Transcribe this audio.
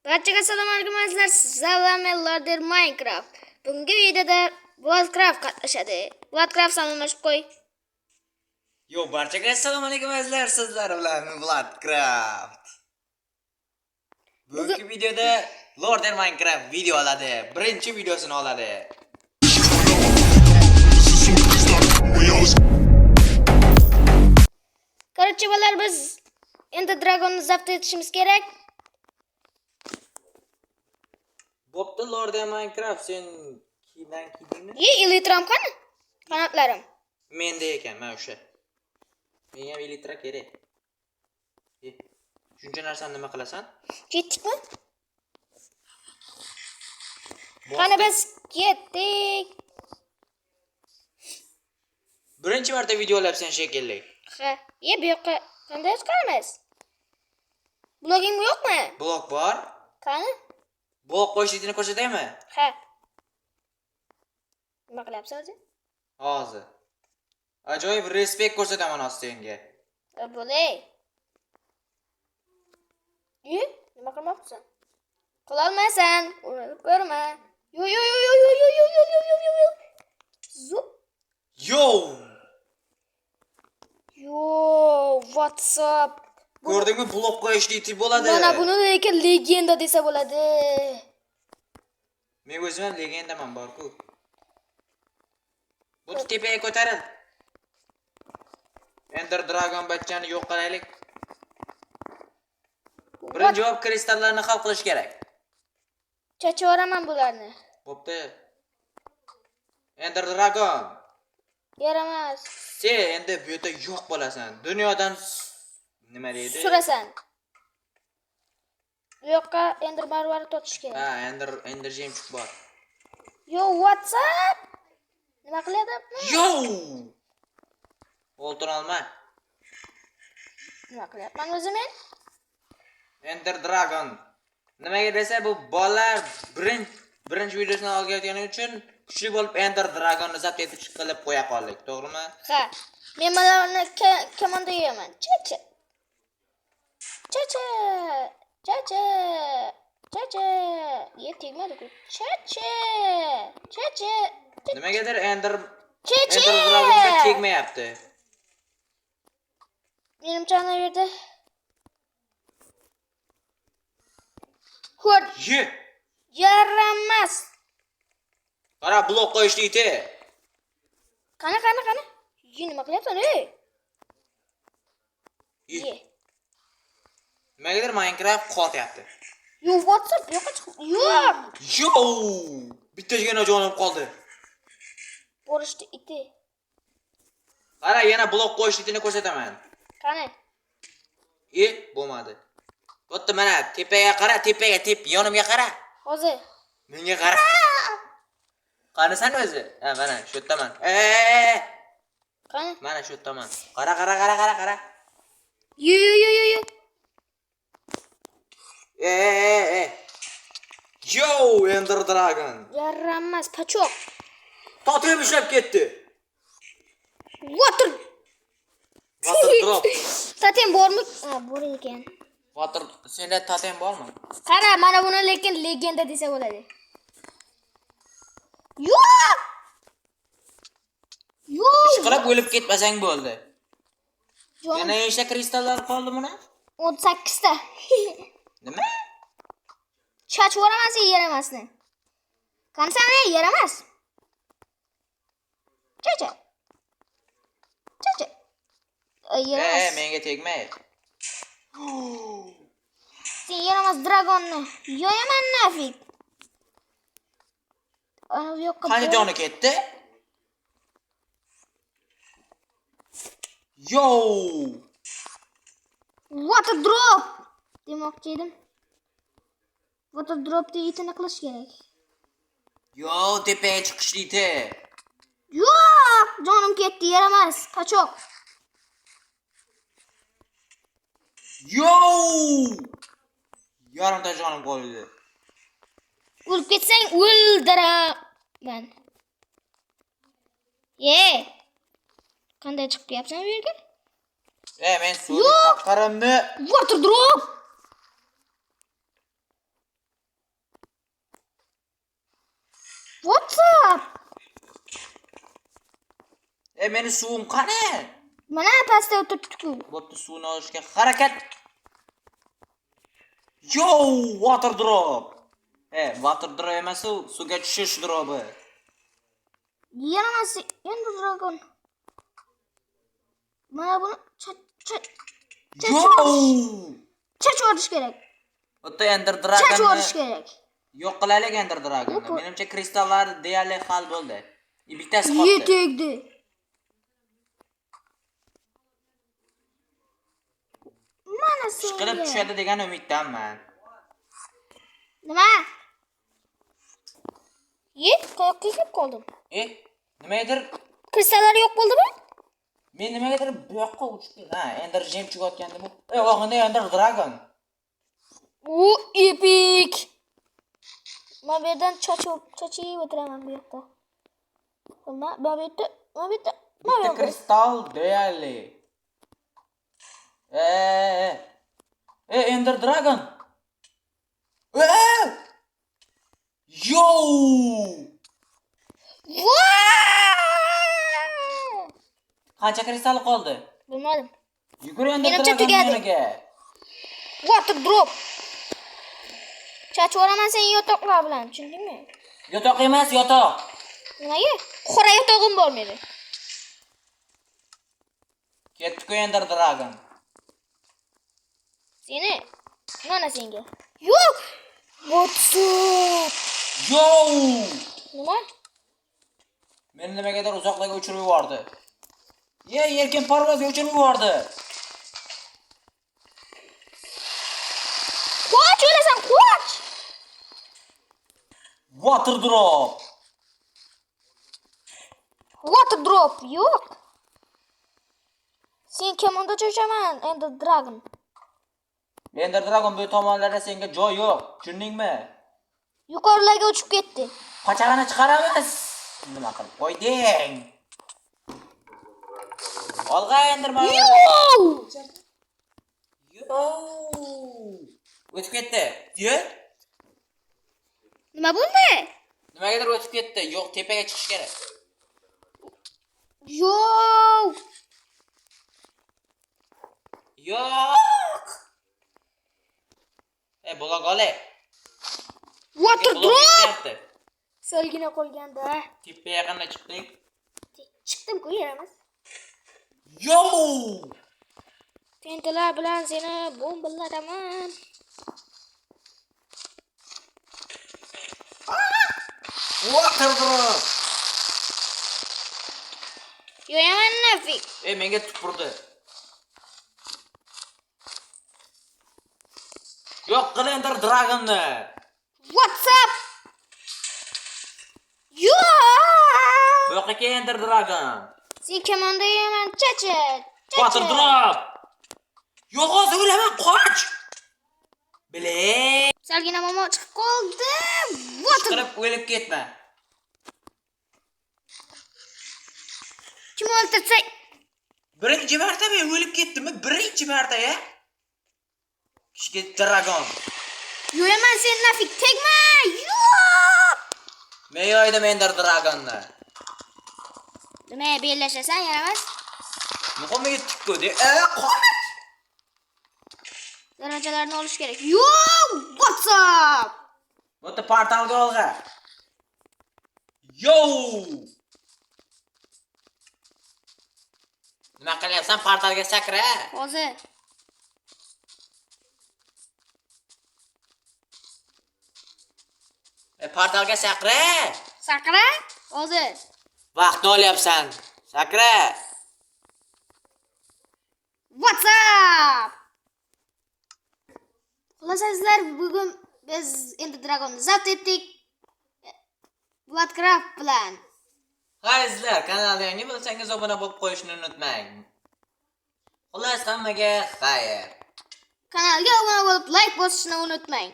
Barchaga assalomu alaykum azizlar. Sizlar bilan Lorder Minecraft. Bugungi videoda Worldcraft qatnashadi. Worldcraft salomlashib qo'y. Yo, barchaga assalomu alaykum azizlar. Sizlar bilan Worldcraft. Bugungi videoda Lorder Minecraft video oladi. Birinchi videosini oladi. Короче, bolalar biz endi dragonni zabt etishimiz kerak. Bo'pti Lorder Minecraft, sen kiydan kiydingmi? Elitram qani? Qanotlarim. Menda ekan, mana o'sha. Menga ham elitra kerak. Shuncha narsani nima qilasan? Ketdikmi? Qani biz ketdik. Birinchi marta video olyapsan shekilli. Ha, bu yoqqa qanday chiqamiz? Bloging yo'qmi? Blog bor. Qani? Blog qo'yishni ko'rsataymi? Ha. Nima qilyapsan o'zi? Hozir. Ajoyib respekt ko'rsataman hozir senga. Bo'lay. Nima qilmoqchisan? Qilolmaysan. Urinib ko'rma. Yo. Zup. Yo! Yo, WhatsApp. Ko'rdingmi, blog qo'yishni tip bo'ladi. Mana buni lekin legenda desa bo'ladi. Men o'zim ham legendaman bor-ku. Bu tepaga ko'taril. Ender Dragon bachchani yo'q qilaylik. Birinchi javob kristallarni hal qilish kerak. Chachoraman bularni. Bo'pti. Ender Dragon. Yaramas. Sen endi bu yerda yo'q bo'lasan. Dunyodan nima deydi? Surasan. Bu yoqqa Ender barvari totish kerak. Ha, Ender jemchuk bor. Yo, WhatsApp. Nima qilyapman? Yo! O'ltira olma. Nima qilyapman o'zi men? Ender Dragon. Nimaga desa bu bolalar birinchi videosini olgani uchun kuchli bo'lib Ender Dragonni zabt etib chiqilib qo'ya qoldik, to'g'rimi? Ha. Men mana uni kamonda yeyman. Chacha. Ye tegmadi-ku. Chacha. Nimagadir Ender Chacha. Dragonga tegmayapti. Menimcha ana yerda. Ko'r. Ye. Yaramas. Qara blok qo'yishni iti. Qani. Nima qilyapsan, ey? Ye. Nimagadir Minecraft qotyapti. Yo, WhatsApp yo'qqa chiqib. Yo'q. Yo! Bittagina jonim qoldi. Borishdi iti. Qara, yana blok qo'yishni itini ko'rsataman. Qani? Bo'lmadi. Bo'pti, mana tepaga qara, tep, yonimga qara. Hozir. Menga qara. Qanisan o'zi? Ha, mana shu yerdaman. Qani? Mana shu yerdaman. Qara. Yo. Yo, Ender Dragon. Yaramas, pachoq. Totem ishlab ketdi. Water drop. Totem bormi? Ha, bor ekan. Water, senda totem bormi? Qara, mana buni lekin legenda desa bo'ladi. Yo'q. Ishqilib o'lib ketmasang bo'ldi. Jon, Yana nechta kristallar qoldi buni? 18 ta. Nima? Chachvoramas yaramasni. Qansan yaramas? Chacha. Yaramas. Menga tegmay. Sen yaramas dragonni. Yo'yaman nafik. Ana bu yoqqa. Qani joni ketdi? Yo! Water drop demoqchi edim. Water dropni itini qilish kerak. Yo, tepaga chiqishni iti. Yo'q, jonim ketdi, yaramas, pachoq. Yo! Yarimta jonim qoldi. O'lib ketsang o'ldiraman. Qanday chiqib kelyapsan bu yerga? Men suv qarimni. Water drop. Meni suvim qani? Mana pastda o'tiribdi-ku. Bo'pti, suvni olishga harakat. Yo, water drop. Water drop emas u, suvga tushish dropi. Yaramasi Ender Dragon. Mana buni chachorish kerak. Bitta Ender Chachorish Dragon. kerak. Yo'q qilaylik Ender Dragonni. Menimcha kristallar deyarli hal bo'ldi. Bittasi qoldi. Yetegdi. Mana senga. Chiqilib tushadi degan umiddaman. Nima? Qayoqqa ketib qoldim? Nimadir Kristallar yo'q bo'ldimi? men nimagadir bu yoqqa uchib keldim. Ender jemchug otgandim. Og'inda Ender Dragon. U epik. Men bu yerdan chochib o'tiraman bu yoqda. Mana bu yerda, Bitta kristal deyarli. Ender Dragon. Yo! Qancha kristal qoldi? Bilmadim. Yugur Ender Menimcha Dragon tugadi. yoniga. Water drop. Chachoraman sen yotoqlar bilan, tushundingmi? Yotoq emas, yotoq. Nimaga? Qora yotog'im bor meni. Ketdi-ku Ender Dragon. Seni mana senga. Yo'q. What's up? Yo! Nima? Meni nimagadir uzoqlarga uchirib yubordi. Erkin parvozga uchirib yubordi. Qoch, o'lasan, qoch. Water drop. Water drop yo'q. Sen kamonda cho'chaman, Ender Dragon. Ender Dragon bu tomonlarda senga joy yo'q. Tushundingmi? Yuqorilarga uchib ketdi. Qochag'ini chiqaramiz. Nima qilib qo'yding? Olg'a Ender Dragon. Yo! O'tib ketdi. Nima bo'ldi? Nimagadir o'tib ketdi. Yo'q, tepaga chiqish kerak. Yo'q. Yo'q. Bo'lag'ole. Water drop. Drop. Salgina qolganda. Tepaga yaqinda chiqdik. Chiqdim-ku, yaramas. Yo! Tentalar bilan seni bombalaraman. Water drop. Yo'yaman nafik. Menga tupurdi. Yo'q qil Ender Dragonni. What's up? Yo'q. Bu yoqqa Ender Dragon. Sen kamonda yo'yaman, chacha. Water drop. Yo'q, hozir o'laman, qoch. Bilay. Salgina momo chiqib qoldi. Water. Qirib o'lib ketma. Kim o'ltirsa? Birinchi marta men o'lib ketdimmi? Birinchi marta ya. Kichik dragon. Yo'yaman sen nafik tegma. Yo'q. Men yo'ydim Ender Dragonni. Nima bellashasan, yaramas? Muhimi yetdik-ku de. Qoch. Darajalarni olish kerak. Yo'q. What's up? Bo'ta portalga olg'a. Yo! Nima qilyapsan? Portalga sakra. Hozir. Portalga sakra. Sakra? Hozir. Vaqtni olyapsan. Sakra. What's up? Xulosa bugun biz Ender Dragonni zabt etdik. Bloodcraft bilan. Sizlar kanalga yangi bo'lsangiz obuna bo'lib qo'yishni unutmang. Xullas hammaga xayr. Kanalga obuna bo'lib like bosishni unutmang.